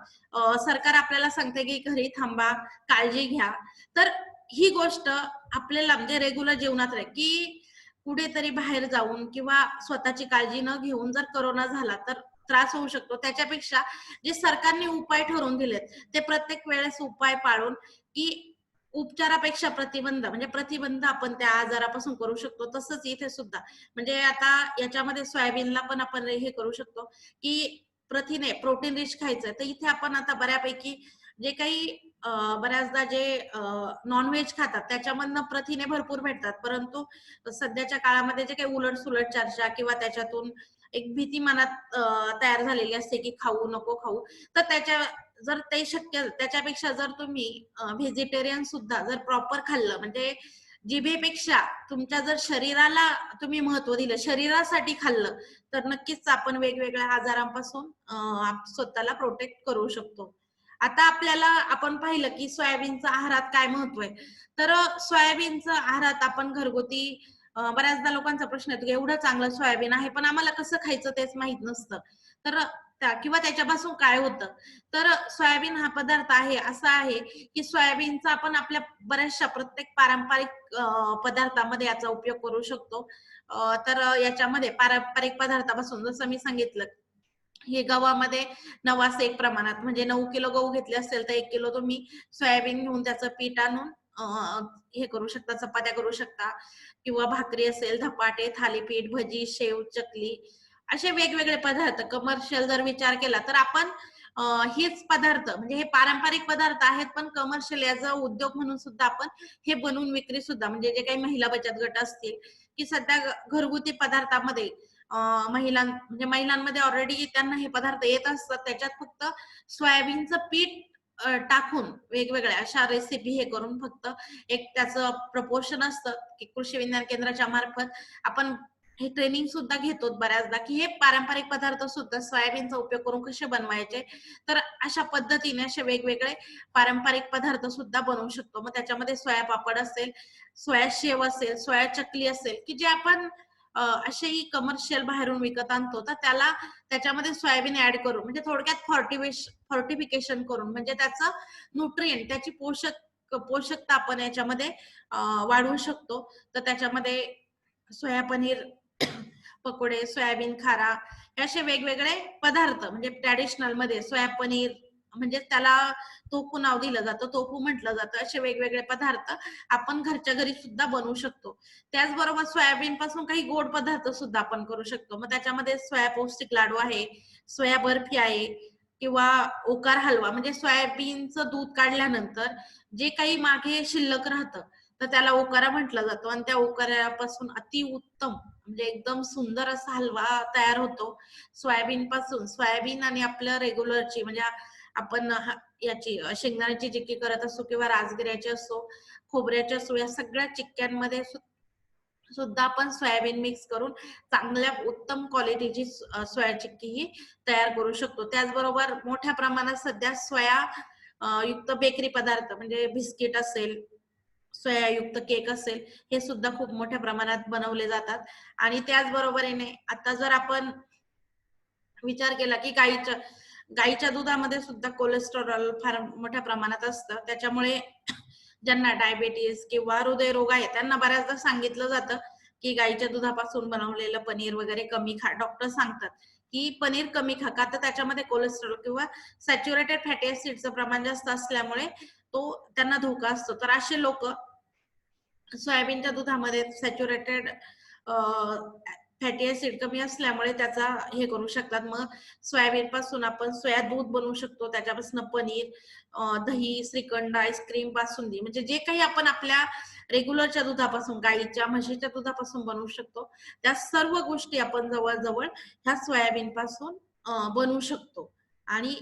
सरकार आपल्याला सांगते की घरी थांबा, काळजी घ्या. तर ही गोष्ट आपल्याला म्हणजे रेग्युलर जीवनात आहे, की कुठेतरी बाहेर जाऊन किंवा स्वतःची काळजी न घेऊन जर कोरोना झाला तर त्रास होऊ शकतो. त्याच्यापेक्षा जे सरकारने उपाय ठरवून दिलेत, ते प्रत्येक वेळेस उपाय पाळून, की उपचारापेक्षा प्रतिबंध म्हणजे प्रतिबंध आपण त्या आजारापासून करू शकतो. तसंच इथे सुद्धा म्हणजे आता याच्यामध्ये सोयाबीनला पण आपण हे करू शकतो, की प्रथिने, प्रोटीन रिच खायचं. तर इथे आपण आता बऱ्यापैकी जे काही बऱ्याचदा जे नॉन-व्हेज खातात त्याच्यामधनं प्रथिने भरपूर भेटतात. परंतु सध्याच्या काळामध्ये जे काही उलट-सुलट चर्चा किंवा त्याच्यातून एक भीती मनात तयार झालेली असते, की खाऊ नको खाऊ. तर त्याच्या जर ते शक्य त्याच्यापेक्षा जर तुम्ही व्हेजिटेरियन सुद्धा जर प्रॉपर खाल्लं म्हणजे जिभेपेक्षा तुमच्या जर शरीराला तुम्ही महत्त्व दिलं, शरीरासाठी खाल्लं, तर नक्कीच आपण वेगवेगळ्या आजारांपासून स्वतःला प्रोटेक्ट करू शकतो. आता आपल्याला आपण पाहिलं, की सोयाबीनचं आहारात काय महत्त्व आहे. तर सोयाबीनचं आहारात आपण घरगुती बऱ्याचदा लोकांचा प्रश्न येतो, की एवढं चांगलं सोयाबीन आहे, पण आम्हाला कसं खायचं तेच माहीत नसतं. तर किंवा त्याच्यापासून काय होतं. तर सोयाबीन हा पदार्थ आहे, असा आहे, की सोयाबीनचा आपण आपल्या बऱ्याचशा प्रत्येक पारंपरिक पदार्थामध्ये याचा उपयोग करू शकतो. तर याच्यामध्ये पारंपरिक पदार्थापासून जसं मी सांगितलं, हे गव्हामध्ये 9 प्रमाणात म्हणजे 9 किलो गहू घेतले असेल, तर 1 किलो तुम्ही सोयाबीन घेऊन त्याचं पीठ आणून हे करू शकता, चपात्या करू शकता किंवा भाकरी असेल, धपाटे, थालीपीठ, भजी, शेव, चकली असे वेगवेगळे पदार्थ कमर्शियल जर विचार केला तर आपण हेच पदार्थ म्हणजे हे पारंपरिक पदार्थ आहेत, पण कमर्शियल याचा उद्योग म्हणून सुद्धा आपण हे बनवून विक्री सुद्धा म्हणजे जे काही महिला बचत गट असतील, की सध्या घरगुती पदार्थामध्ये म्हणजे महिलांमध्ये ऑलरेडी त्यांना हे पदार्थ येत असतात. त्याच्यात फक्त सोयाबीनचं पीठ टाकून वेगवेगळ्या अशा रेसिपी हे करून फक्त एक त्याचं प्रपोर्शन असतं, की कृषी विज्ञान केंद्राच्या मार्फत आपण हे ट्रेनिंग सुद्धा घेतो बऱ्याचदा, की हे पारंपरिक पदार्थ सुद्धा सोयाबीनचा उपयोग करून कसे बनवायचे. तर अशा पद्धतीने असे वेगवेगळे पारंपरिक पदार्थ सुद्धा बनवू शकतो. मग त्याच्यामध्ये सोया पापड असेल, सोया शेव असेल, सोया चकली असेल, की जे आपण असेही कमर्शियल बाहेरून विकत आणतो, तर त्याच्यामध्ये सोयाबीन ॲड करून म्हणजे थोडक्यात फॉर्टिफिकेशन करून म्हणजे त्याचं न्यूट्रिएंट त्याची पोषकता आपण याच्यामध्ये वाढवू शकतो. तर त्याच्यामध्ये सोया पनीर पकोडे, सोयाबीन खारा हे असे वेगवेगळे पदार्थ म्हणजे ट्रॅडिशनलमध्ये सोया पनीर म्हणजे त्याला टोफू नाव दिलं जातं, टोफू म्हटलं जातं. असे वेगवेगळे पदार्थ आपण घरच्या घरी सुद्धा बनवू शकतो. त्याचबरोबर सोयाबीनपासून काही गोड पदार्थ सुद्धा आपण करू शकतो. मग त्याच्यामध्ये सोया पौष्टिक लाडू आहे, सोया बर्फी आहे किंवा ओकार हलवा म्हणजे सोयाबीनचं दूध काढल्यानंतर जे काही मागे शिल्लक राहतं, तर त्याला ओकारा म्हटलं जातं आणि त्या ओकाऱ्यापासून अतिउत्तम म्हणजे एकदम सुंदर असा हलवा तयार होतो. सोयाबीन आणि आपलं रेग्युलरची म्हणजे आपण याची शेंगदाण्याची चिक्की करत असो किंवा राजगिऱ्याची असो, खोबऱ्याची असो, या सगळ्या चिक्क्यांमध्ये सुद्धा आपण सोयाबीन मिक्स करून चांगल्या उत्तम क्वालिटीची सोया चिक्की ही तयार करू शकतो. त्याचबरोबर मोठ्या प्रमाणात सध्या सोया युक्त बेकरी पदार्थ म्हणजे बिस्किट असेल, सोयायुक्त केक असेल, हे सुद्धा खूप मोठ्या प्रमाणात बनवले जातात आणि त्याचबरोबरीने आता जर आपण विचार केला की गाईच्या दुधामध्ये सुद्धा कोलेस्टेरॉल फार मोठ्या प्रमाणात असतं. त्याच्यामुळे ज्यांना डायबिटीज किंवा हृदयरोग आहे त्यांना बऱ्याचदा सांगितलं जातं की गाईच्या दुधापासून बनवलेलं पनीर वगैरे कमी खा. डॉक्टर सांगतात की पनीर कमी खा का तर त्याच्यामध्ये कोलेस्टेरॉल किंवा सॅच्युरेटेड फॅटी ऍसिडचं प्रमाण जास्त असल्यामुळे तो त्यांना धोका असतो. तर असे लोक सोयाबीनच्या दुधामध्ये सॅच्युरेटेड फॅटी ऍसिड कमी असल्यामुळे त्याचा हे करू शकतात. मग सोयाबीन पासून आपण सोया दूध बनवू शकतो. त्याच्यापासून पनीर, दही, श्रीखंड, आईस्क्रीम, बासुंदी म्हणजे जे काही आपण आपल्या रेग्युलरच्या दुधापासून गाईच्या, म्हशीच्या दुधापासून बनवू शकतो. त्या सर्व गोष्टी आपण जवळ-जवळ ह्या सोयाबीन पासून बनवू शकतो. आणि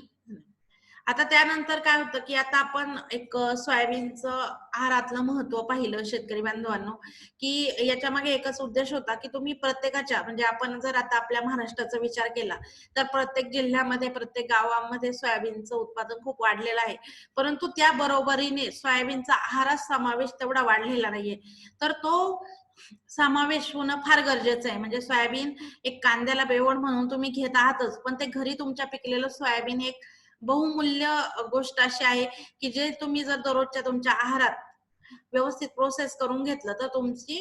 आता त्यानंतर काय होतं, की आता आपण एक सोयाबीनचं आहारातलं महत्त्व पाहिलं शेतकरी बांधवांनो, की याच्यामागे एकच उद्देश होता, की तुम्ही प्रत्येकाच्या म्हणजे आपण जर आता आपल्या महाराष्ट्राचा विचार केला, तर प्रत्येक जिल्ह्यामध्ये, प्रत्येक गावामध्ये सोयाबीनचं उत्पादन खूप वाढलेलं आहे. परंतु त्या बरोबरीने सोयाबीनचा आहारात समावेश तेवढा वाढलेला नाहीये. तर तो समावेश होणं फार गरजेचं आहे. म्हणजे सोयाबीन एक कांद्याला बेवड म्हणून तुम्ही घेत आहातच, पण ते घरी तुमच्या पिकलेलं सोयाबीन एक बहुमूल्य गोष्ट अशी आहे, की जे तुम्ही जर दररोजच्या तुमच्या आहारात व्यवस्थित प्रोसेस करून घेतलं, तर तुमची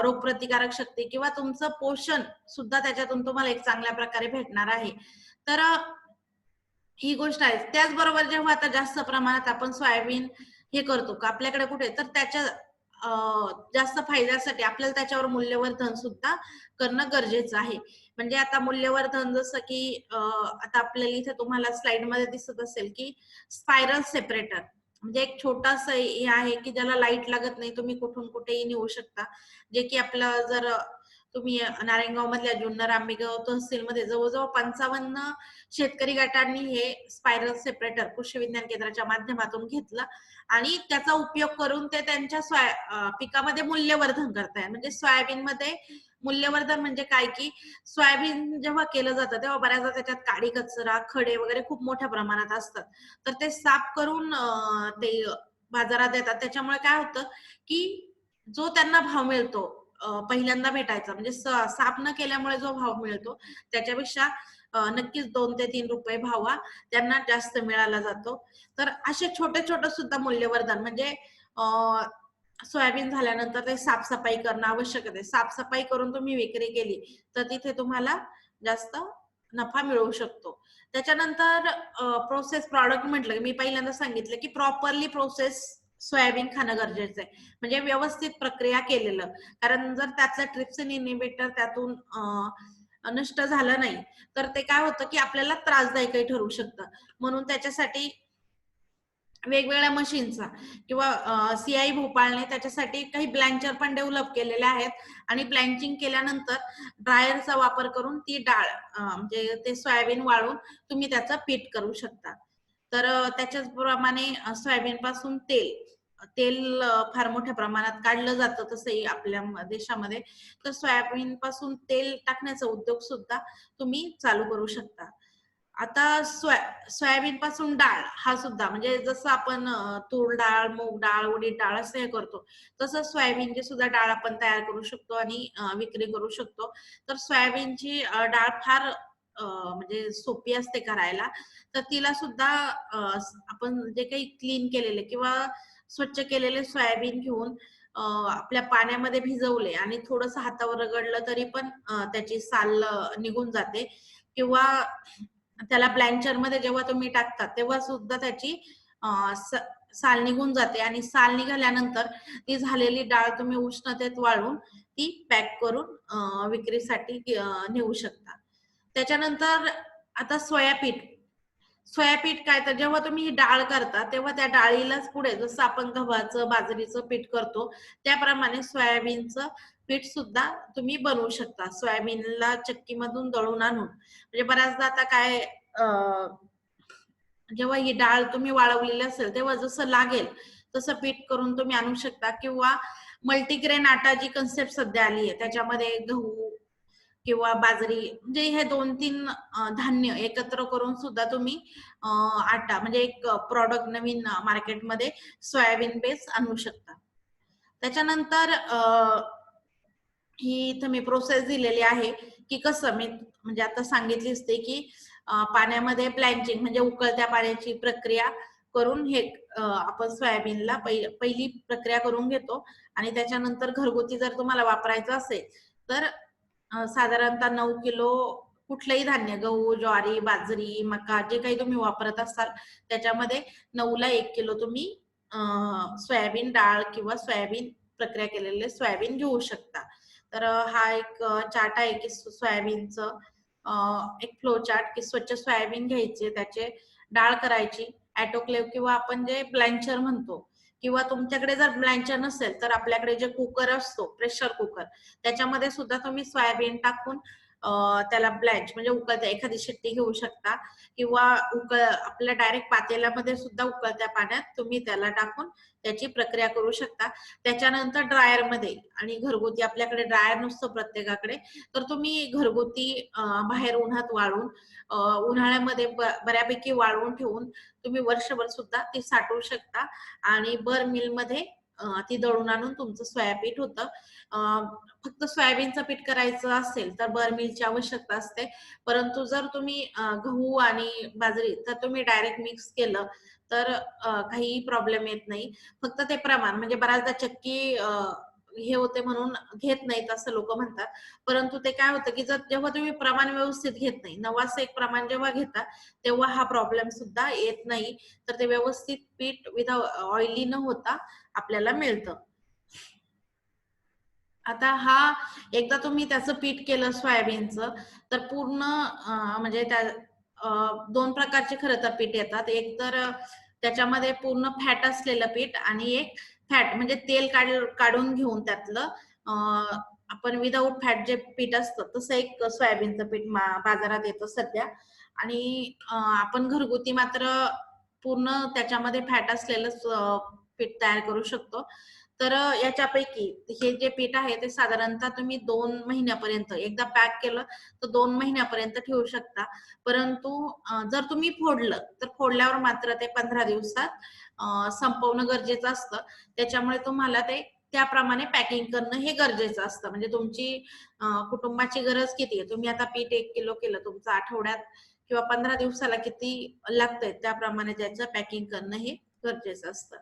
रोगप्रतिकारक शक्ती किंवा तुमचं पोषण सुद्धा त्याच्यातून तुम्हाला एक चांगल्या प्रकारे भेटणार आहे. तर ही गोष्ट आहे. त्याचबरोबर जेव्हा आता जास्त प्रमाणात आपण सोयाबीन हे करतो का आपल्याकडे कुठे तर त्याच्या अ, जास्त फायद्यासाठी आपल्याला त्याच्यावर मूल्यवर्धन सुद्धा करणं गरजेचं आहे. म्हणजे आता मूल्यवर्धन जसं की आता आपल्याला इथे तुम्हाला स्लाइडमध्ये दिसत असेल की स्पायरल सेपरेटर म्हणजे एक छोटासा हे आहे की ज्याला लाईट लागत नाही. तुम्ही कुठून कुठेही नेऊ शकता. जे की आपलं जर तुम्ही नारायणगाव मधल्या जुन्नर आंबेगाव तहसीलमध्ये जवळजवळ 55 शेतकरी गटांनी हे स्पायरल सेपरेटर कृषी विज्ञान केंद्राच्या माध्यमातून घेतलं आणि त्याचा उपयोग करून ते त्यांच्या पिकामध्ये मूल्यवर्धन करताय. म्हणजे सोयाबीनमध्ये मूल्यवर्धन म्हणजे काय की सोयाबीन जेव्हा केलं जातं तेव्हा बऱ्याचदा त्याच्यात काडी कचरा, खडे वगैरे खूप मोठ्या प्रमाणात असतात. तर ते साफ करून ते बाजारात येतात. त्याच्यामुळे काय होतं की जो त्यांना भाव मिळतो पहिल्यांदा भेटायचा म्हणजे साफ न केल्यामुळे जो भाव मिळतो त्याच्यापेक्षा नक्कीच 2 ते 3 रुपये भाव हा त्यांना जास्त मिळाला जातो. तर असे छोटे-छोटे सुद्धा मूल्यवर्धन म्हणजे अ, सोयाबीन झाल्यानंतर ते साफ-सफाई करणं आवश्यक आहे. साफ-सफाई करून तुम्ही विक्री केली, तर तिथे तुम्हाला जास्त नफा मिळू शकतो. त्याच्यानंतर प्रोसेस प्रॉडक्ट म्हटलं, की मी पहिल्यांदा सांगितलं, की प्रॉपरली प्रोसेस सोयाबीन खाणं गरजेचं आहे. म्हणजे व्यवस्थित प्रक्रिया केलेलं. कारण जर त्यातलं ट्रिप्सिन इनिबिटर त्यातून नष्ट झालं नाही, तर ते काय होतं, की आपल्याला त्रासदायकही ठरू शकतं. म्हणून त्याच्यासाठी वेगवेगळ्या मशीनचा किंवा सीआय भोपाळने त्याच्यासाठी काही ब्लँचर पण डेव्हलप केलेले आहेत आणि ब्लँचिंग केल्यानंतर ड्रायरचा वापर करून ती डाळ म्हणजे ते सोयाबीन वाळून तुम्ही त्याचं पीठ करू शकता. तर त्याच्याचप्रमाणे सोयाबीन पासून तेल तेल फार मोठ्या प्रमाणात काढलं जातं तसंही आपल्या देशामध्ये. तर सोयाबीन पासून तेल टाकण्याचा उद्योग सुद्धा तुम्ही चालू करू शकता. आता सोयाबीन पासून डाळ हा सुद्धा म्हणजे जसं आपण तूर डाळ, मूग डाळ, उडीद डाळ असं हे करतो. तसं सोयाबीनची सुद्धा डाळ आपण तयार करू शकतो आणि विक्री करू शकतो. तर सोयाबीनची डाळ फार म्हणजे सोपी असते करायला. तर तिला सुद्धा आपण जे काही क्लीन केलेले किंवा स्वच्छ केलेले सोयाबीन घेऊन आपल्या पाण्यामध्ये भिजवले आणि थोडंसं हातावर रगडलं तरी पण त्याची साल निघून जाते किंवा त्याला ब्लँचरमध्ये जेव्हा तुम्ही टाकता तेव्हा सुद्धा त्याची साल निघून जाते आणि साल निघाल्यानंतर ती झालेली डाळ तुम्ही उष्णतेत वाळून ती पॅक करून विक्रीसाठी नेऊ शकता. त्याच्यानंतर आता सोयापीठ सोयापीठ काय तर जेव्हा तुम्ही ही डाळ करता तेव्हा त्या डाळीलाच पुढे जसं आपण गव्हाचं बाजरीचं पीठ करतो त्याप्रमाणे सोयाबीनचं पीठ सुद्धा तुम्ही बनवू शकता सोयाबीनला चक्कीमधून दळून आणून म्हणजे बऱ्याचदा आता काय जेव्हा ही डाळ तुम्ही वाळवलेली असेल तेव्हा जसं लागेल तसं पीठ करून तुम्ही आणू शकता किंवा मल्टीग्रेन आटा जी कन्सेप्ट सध्या आली आहे त्याच्यामध्ये गहू किंवा बाजरी म्हणजे हे 2-3 धान्य एकत्र करून सुद्धा तुम्ही आटा म्हणजे एक प्रॉडक्ट नवीन मार्केटमध्ये सोयाबीन बेस आणू शकता. त्याच्यानंतर ही इथं मी प्रोसेस दिलेली आहे, की कसं मी म्हणजे आता सांगितलीच ते, की पाण्यामध्ये ब्लँचिंग म्हणजे उकळत्या पाण्याची प्रक्रिया करून हे आपण सोयाबीनला पहिली प्रक्रिया करून घेतो आणि त्याच्यानंतर घरगुती जर तुम्हाला वापरायचं असेल, तर साधारणतः 9 किलो कुठलंही धान्य गहू, ज्वारी, बाजरी, मका जे काही तुम्ही वापरत असाल, त्याच्यामध्ये 9ला 1 किलो तुम्ही सोयाबीन डाळ किंवा सोयाबीन प्रक्रिया केलेले सोयाबीन घेऊ शकता. तर हा एक चार्ट आहे की सोयाबीनचं एक फ्लो चार्ट की स्वच्छ सोयाबीन घ्यायचे, त्याचे डाळ करायची, ऑटोक्लेव्ह किंवा आपण जे ब्लँचर म्हणतो किंवा तुमच्याकडे जर ब्लँचर नसेल, तर आपल्याकडे जे कुकर असतो, प्रेशर कुकर त्याच्यामध्ये सुद्धा तुम्ही सोयाबीन टाकून त्याला ब्लँच म्हणजे उकळत्या एखादी शिट्टी घेऊ शकता किंवा आपल्या डायरेक्ट पातेल्यामध्ये सुद्धा उकळत्या पाण्यात तुम्ही त्याला टाकून त्याची प्रक्रिया करू शकता. त्याच्यानंतर ड्रायरमध्ये आणि घरगुती आपल्याकडे ड्रायर नसतो प्रत्येकाकडे, तर तुम्ही घरगुती बाहेर उन्हात वाळून उन्हाळ्यामध्ये बऱ्यापैकी वाळवून ठेवून तुम्ही वर्षभर सुद्धा ती साठवू शकता आणि बर मिलमध्ये ती दळून आणून तुमचं सोयापीठ होतं. फक्त सोयाबीनचं पीठ करायचं असेल तर बर मिलची आवश्यकता असते. परंतु जर तुम्ही गहू आणि बाजरी तर तुम्ही डायरेक्ट मिक्स केलं तर काहीही प्रॉब्लेम येत नाही. फक्त ते प्रमाण म्हणजे बऱ्याचदा चक्की हे होते म्हणून घेत नाहीत असं लोक म्हणतात. परंतु ते काय होतं की जेव्हा तुम्ही प्रमाण व्यवस्थित घेत नाही, 9:1 प्रमाण जेव्हा घेता तेव्हा हा प्रॉब्लेम सुद्धा येत नाही. तर ते व्यवस्थित पीठ विदाउट ऑइली न होता आपल्याला मिळतं. आता हा एकदा तुम्ही त्याचं पीठ केलं सोयाबीनचं तर पूर्ण म्हणजे त्या 2 प्रकारचे खरं तर पीठ येतात. एक तर त्याच्यामध्ये पूर्ण फॅट असलेलं पीठ आणि एक फॅट म्हणजे तेल काढून घेऊन त्यातलं आपण विदाऊट फॅट जे पीठ असतं तसं एक सोयाबीनचं पीठ बाजारात येतं सध्या. आणि आपण घरगुती मात्र पूर्ण त्याच्यामध्ये फॅट असलेलं पीठ तयार करू शकतो. तर याच्यापैकी हे जे पीठ आहे ते साधारणतः तुम्ही 2 महिन्यापर्यंत एकदा पॅक केलं तर 2 महिन्यापर्यंत ठेवू शकता. परंतु जर तुम्ही फोडलं तर फोडल्यावर मात्र ते 15 दिवसात संपवणं गरजेचं असतं. त्याच्यामुळे तुम्हाला ते त्याप्रमाणे पॅकिंग करणं हे गरजेचं असतं. म्हणजे तुमची कुटुंबाची गरज किती आहे? तुम्ही आता पीठ 1 किलो केलं, तुमचं आठवड्यात किंवा 15 दिवसाला किती लागतंय त्याप्रमाणे त्याचं पॅकिंग करणं हे गरजेचं असतं.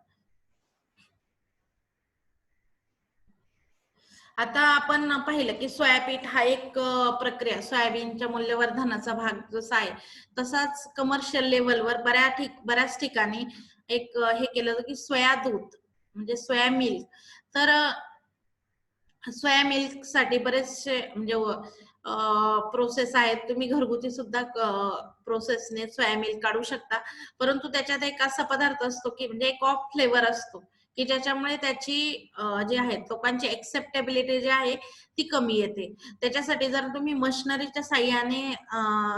आता आपण पाहिलं की सोयापीठ हा एक प्रक्रिया सोयाबीनच्या मूल्यवर्धनाचा भाग जसा आहे तसाच कमर्शियल लेवलवर बऱ्याच ठिकाणी एक हे केलं जातं की सोया दूध म्हणजे सोया मिल्क. तर सोया मिल्क साठी बरेचसे म्हणजे प्रोसेस आहेत. तुम्ही घरगुती सुद्धा प्रोसेसने सोया मिल्क काढू शकता. परंतु त्याच्यात एक असा पदार्थ असतो की म्हणजे एक ऑफ फ्लेवर असतो की ज्याच्यामुळे त्याची जी आहे लोकांची एक्सेप्टेबिलिटी जी आहे ती कमी येते. त्याच्यासाठी जर तुम्ही मशिनरीच्या साह्याने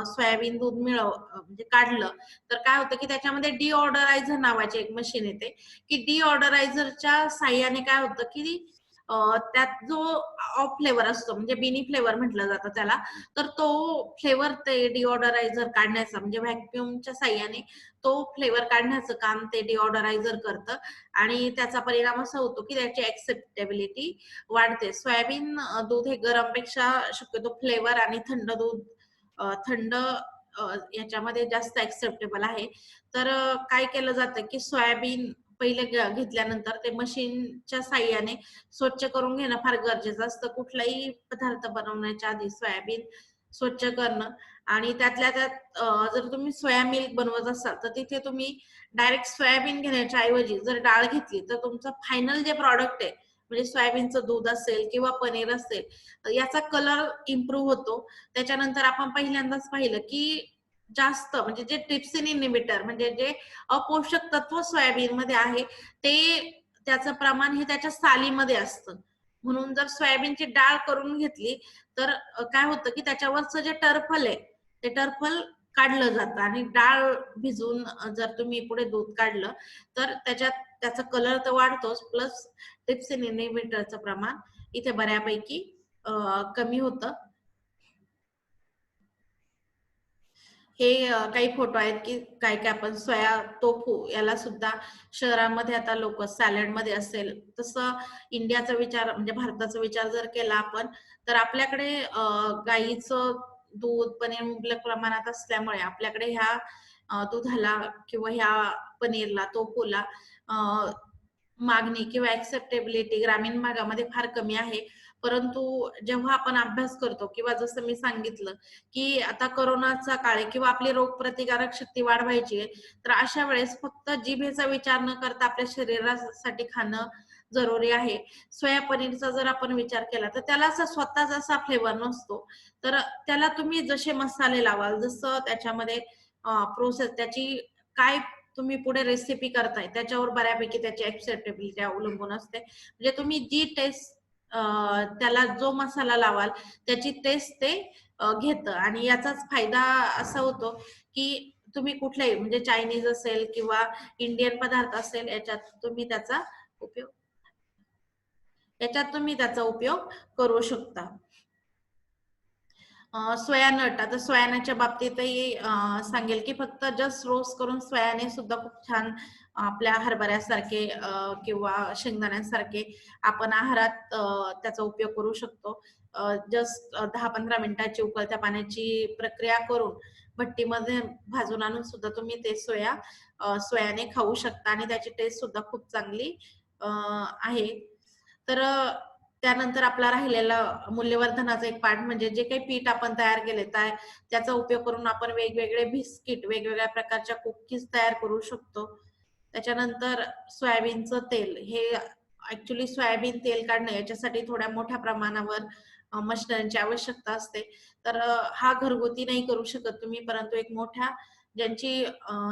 सोयाबीन दूध म्हणजे काढलं तर काय होतं की त्याच्यामध्ये डिऑर्डरायझर नावाची एक मशीन येते की डिऑर्डरायझरच्या साह्याने काय होतं की त्यात जो ऑफ फ्लेवर असतो म्हणजे बिनी फ्लेवर म्हटलं जातं त्याला, तर तो फ्लेवर ते डिऑर्डरायझर काढण्याचा म्हणजे व्हॅक्युमच्या साह्याने तो फ्लेवर काढण्याचं काम ते डिऑर्डरायझर करतं आणि त्याचा परिणाम असा होतो की त्याची ऍक्सेप्टेबिलिटी वाढते. सोयाबीन दूध हे गरमपेक्षा शक्यतो फ्लेवर आणि थंड दूध थंड याच्यामध्ये जास्त ऍक्सेप्टेबल आहे. तर काय केलं जातं की सोयाबीन पहिले घेतल्यानंतर ते मशीनच्या साह्याने स्वच्छ करून घेणं फार गरजेचं असतं. कुठलाही पदार्थ बनवण्याच्या आधी सोयाबीन स्वच्छ करणं आणि त्यातल्या त्यात जर तुम्ही सोया मिल्क बनवत असाल तर तिथे तुम्ही डायरेक्ट सोयाबीन घेण्याच्या ऐवजी जर डाळ घेतली तर तुमचं फायनल जे प्रॉडक्ट आहे म्हणजे सोयाबीनचं दूध असेल किंवा पनीर असेल याचा कलर इम्प्रूव्ह होतो. त्याच्यानंतर आपण पहिल्यांदाच पाहिलं की जास्त म्हणजे जे ट्रिप्सिन इनिबिटर म्हणजे जे अपोषक तत्व सोयाबीन मध्ये आहे ते त्याचं प्रमाण हे त्याच्या सालीमध्ये असतं. म्हणून जर सोयाबीनची डाळ करून घेतली तर काय होतं की त्याच्यावरचं जे टर्फल आहे ते टर्फल काढलं जातं आणि डाळ भिजवून जर तुम्ही पुढे दूध काढलं तर त्याच्यात त्याचा कलर तर वाढतोच प्लस ट्रिप्सिन इनिबिटरचं प्रमाण इथे बऱ्यापैकी कमी होतं. हे काही फोटो आहेत की काय काय आपण सोया टोफू याला सुद्धा शहरामध्ये आता लोक सॅलड मध्ये असेल तसं इंडियाचा विचार म्हणजे भारताचा विचार जर केला आपण तर आपल्याकडे गाईचं दूध पनीर मुबलक प्रमाणात असल्यामुळे आपल्याकडे ह्या दुधाला किंवा ह्या पनीरला टोफूला मागणी किंवा ऍक्सेप्टेबिलिटी ग्रामीण भागामध्ये फार कमी आहे. परंतु जेव्हा आपण अभ्यास करतो किंवा जसं मी सांगितलं की आता कोरोनाचा काळ आहे किंवा आपली रोगप्रतिकारक शक्ती वाढवायची आहे तर अशा वेळेस फक्त जिभेचा विचार न करता आपल्या शरीरासाठी खाणं जरुरी आहे. सोया पनीरचा जर आपण विचार केला तर त्याला असा स्वतःचा असा फ्लेवर नसतो. तर त्याला तुम्ही जसे मसाले लावाल जसं त्याच्यामध्ये प्रोसेस त्याची काय तुम्ही पुढे रेसिपी करताय त्याच्यावर बऱ्यापैकी त्याची ऍक्सेप्टेबिलिटी अवलंबून असते. म्हणजे तुम्ही जी टेस्ट त्याला जो मसाला लावाल त्याची टेस्ट ते घेतं आणि याचाच फायदा असा होतो की तुम्ही कुठल्याही म्हणजे चायनीज असेल किंवा इंडियन पदार्थ असेल उपयोग याच्यात तुम्ही त्याचा उपयोग करू शकता. सोया नट आता सोयानाच्या बाबतीतही सांगेल की फक्त जस्ट रोस्ट करून सोयाने सुद्धा खूप छान आपल्या हरभऱ्यासारखे किंवा शेंगदाण्यांसारखे आपण आहारात त्याचा उपयोग करू शकतो. जस्ट 10-15 मिनिटाची उकळत्या पाण्याची प्रक्रिया करून भट्टीमध्ये भाजून आणून सुद्धा तुम्ही ते सोयाने खाऊ शकता आणि त्याची टेस्ट सुद्धा खूप चांगली आहे. तर त्यानंतर आपला राहिलेला मूल्यवर्धनाचा एक पार्ट म्हणजे जे काही पीठ आपण तयार केले त्याचा उपयोग करून आपण वेगवेगळे बिस्किट, वेगवेगळ्या प्रकारच्या कुकीज तयार करू शकतो. त्याच्यानंतर सोयाबीनचं तेल हे ऍक्च्युली सोयाबीन तेल काढणं याच्यासाठी थोड्या मोठ्या प्रमाणावर मशिनरीची आवश्यकता असते. तर हा घरगुती नाही करू शकत तुम्ही, परंतु एक मोठ्या ज्यांची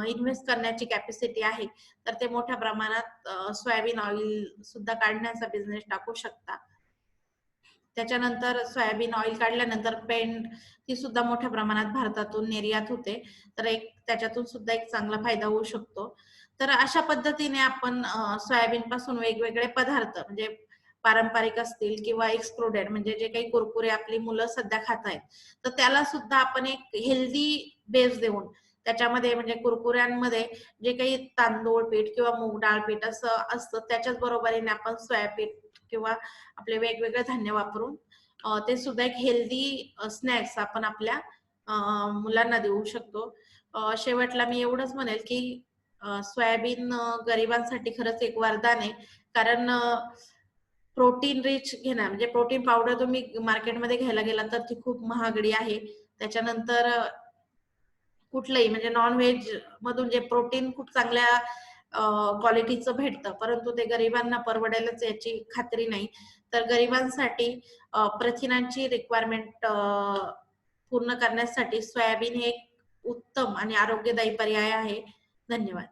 इन्व्हेस्ट करण्याची कॅपॅसिटी आहे, तर ते मोठ्या प्रमाणात सोयाबीन ऑइल सुद्धा काढण्याचा बिझनेस टाकू शकता. त्याच्यानंतर सोयाबीन ऑइल काढल्यानंतर पेंड ती सुद्धा मोठ्या प्रमाणात भारतातून निर्यात होते. तर त्याच्यातून सुद्धा एक चांगला फायदा होऊ शकतो. तर अशा पद्धतीने आपण सोयाबीन पासून वेगवेगळे पदार्थ म्हणजे पारंपरिक असतील किंवा एक्सप्लोडेड म्हणजे जे काही कुरकुरे आपली मुलं सध्या खात आहेत, तर त्याला सुद्धा आपण एक हेल्दी बेस देऊन त्याच्यामध्ये म्हणजे कुरकुऱ्यांमध्ये जे काही तांदूळ पीठ किंवा मूग डाळ पीठ असं असतं, त्याच्याच बरोबरीने आपण सोयापीठ किंवा आपले वेगवेगळे धान्य वापरून ते सुद्धा एक हेल्दी स्नॅक्स आपण आपल्या मुलांना देऊ शकतो. शेवटला मी एवढंच म्हणेल की सोयाबीन गरिबांसाठी खरंच एक वरदान आहे. कारण प्रोटीन रिच घेणं म्हणजे प्रोटीन पावडर तुम्ही मार्केटमध्ये घ्यायला गेला तर ती खूप महागडी आहे. त्याच्यानंतर कुठलंही म्हणजे नॉन-व्हेज मधून जे प्रोटीन खूप चांगल्या क्वालिटीचं भेटतं, परंतु ते गरिबांना परवडेलच याची खात्री नाही. तर गरिबांसाठी प्रथिनांची रिक्वायरमेंट पूर्ण करण्यासाठी सोयाबीन हे एक उत्तम आणि आरोग्यदायी पर्याय आहे. धन्यवाद.